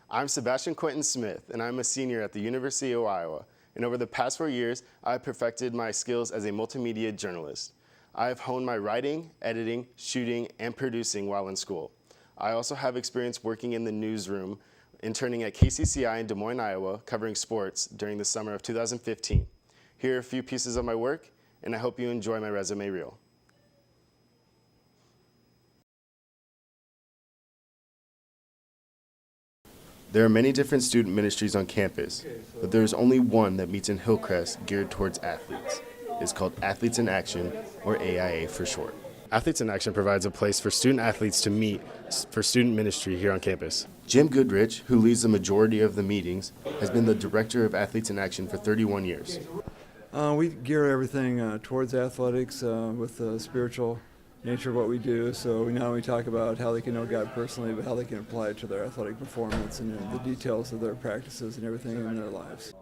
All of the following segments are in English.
I'm Sebastian Quentin Smith, and I'm a senior at the University of Iowa. And over the past 4 years, I've perfected my skills as a multimedia journalist. I have honed my writing, editing, shooting, and producing while in school. I also have experience working in the newsroom, interning at KCCI in Des Moines, Iowa, covering sports during the summer of 2015. Here are a few pieces of my work, and I hope you enjoy my resume reel. There are many different student ministries on campus, but there is only one that meets in Hillcrest geared towards athletes. It's called Athletes in Action, or AIA for short. Athletes in Action provides a place for student athletes to meet for student ministry here on campus. Jim Goodrich, who leads the majority of the meetings, has been the director of Athletes in Action for 31 years. We gear everything towards athletics with the spiritual nature of what we do. So we not only talk about how they can know God personally, but how they can apply it to their athletic performance and the details of their practices and everything in their lives.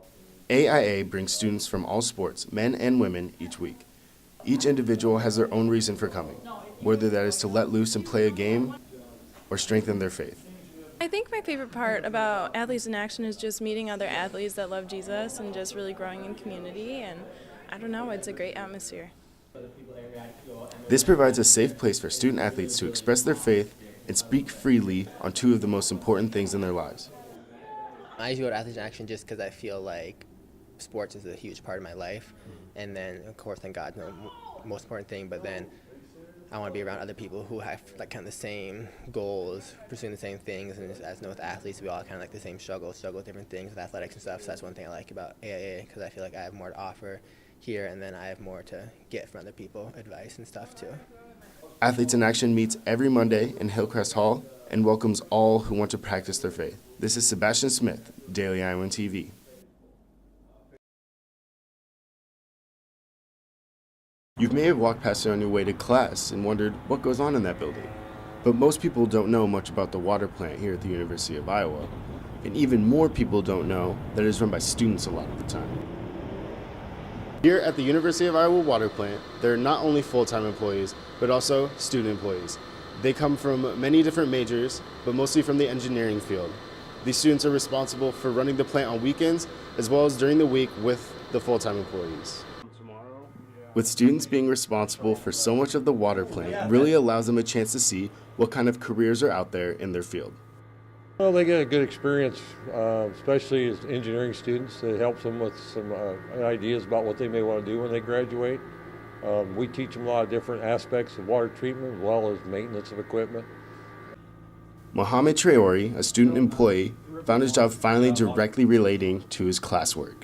AIA brings students from all sports, men and women, each week. Each individual has their own reason for coming, whether that is to let loose and play a game or strengthen their faith. I think my favorite part about Athletes in Action is just meeting other athletes that love Jesus and just really growing in community, and I don't know, it's a great atmosphere. This provides a safe place for student athletes to express their faith and speak freely on two of the most important things in their lives. I usually go to Athletes in Action just because I feel like sports is a huge part of my life, and then of course, thank God, the most important thing, but then I want to be around other people who have like kind of the same goals, pursuing the same things, and as you know, with athletes, we all kind of like the same struggle with different things with athletics and stuff. So that's one thing I like about AIA, because I feel like I have more to offer here, and then I have more to get from other people, advice and stuff too. Athletes in Action meets every Monday in Hillcrest Hall and welcomes all who want to practice their faith. This is Sebastian Smith, Daily Iowan TV. You may have walked past it on your way to class and wondered what goes on in that building. But most people don't know much about the water plant here at the University of Iowa. And even more people don't know that it is run by students a lot of the time. Here at the University of Iowa water plant, there are not only full-time employees, but also student employees. They come from many different majors, but mostly from the engineering field. These students are responsible for running the plant on weekends, as well as during the week with the full-time employees. With students being responsible for so much of the water plant really allows them a chance to see what kind of careers are out there in their field. Well, they get a good experience, especially as engineering students. It helps them with some ideas about what they may want to do when they graduate. We teach them a lot of different aspects of water treatment as well as maintenance of equipment. Mohammed Traori, a student employee, found his job finally directly relating to his classwork.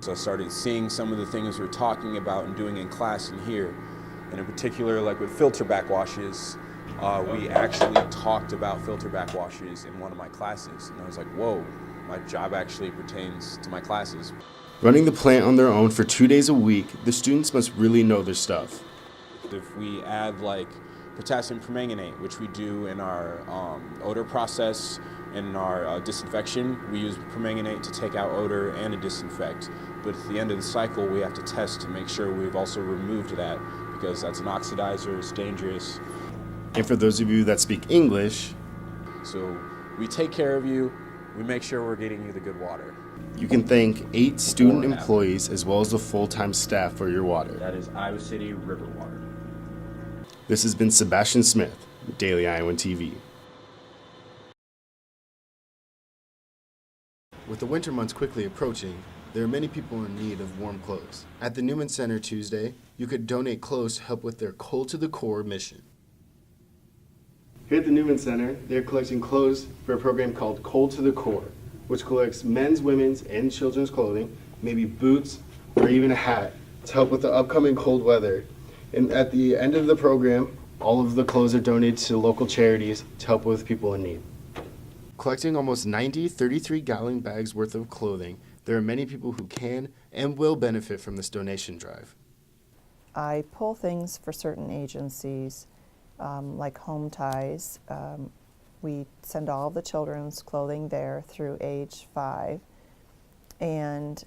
So I started seeing some of the things we're talking about and doing in class and here. And in particular, like with filter backwashes, we actually talked about filter backwashes in one of my classes. And I was like, whoa, my job actually pertains to my classes. Running the plant on their own for 2 days a week, the students must really know their stuff. If we add like potassium permanganate, which we do in our odor process, in our disinfection, we use permanganate to take out odor and to disinfect. But at the end of the cycle, we have to test to make sure we've also removed that, because that's an oxidizer, it's dangerous. And for those of you that speak English, so we take care of you, we make sure we're getting you the good water. You can thank 8 student employees as well as the full-time staff for your water. That is Iowa City River Water. This has been Sebastian Smith, Daily Iowan TV. With the winter months quickly approaching, there are many people in need of warm clothes. At the Newman Center Tuesday, you could donate clothes to help with their Cold to the Core mission. Here at the Newman Center, they're collecting clothes for a program called Cold to the Core, which collects men's, women's, and children's clothing, maybe boots, or even a hat, to help with the upcoming cold weather. And at the end of the program, all of the clothes are donated to local charities to help with people in need. Collecting almost 90 33-gallon bags worth of clothing, there are many people who can and will benefit from this donation drive. I pull things for certain agencies, like Home Ties. We send all of the children's clothing there through age 5. And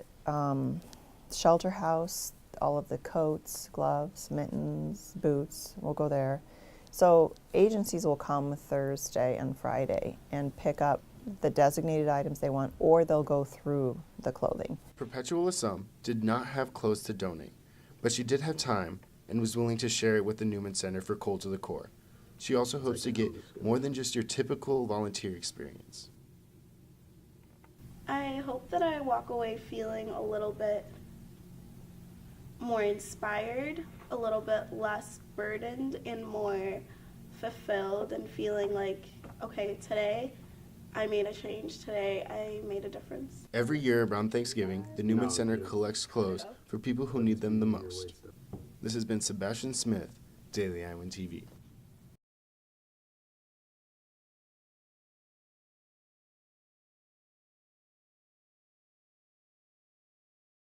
Shelter House, all of the coats, gloves, mittens, boots will go there. So agencies will come Thursday and Friday and pick up the designated items they want, or they'll go through the clothing. Perpetual Assum did not have clothes to donate, but she did have time and was willing to share it with the Newman Center for Cold to the Core. She also hopes to get more than just your typical volunteer experience. I hope that I walk away feeling a little bit more inspired, a little bit less burdened, and more fulfilled, and feeling like, okay, today I made a change, today I made a difference. Every year around Thanksgiving, the Newman Center collects clothes for people who need them the most. This has been Sebastian Smith, Daily Island TV.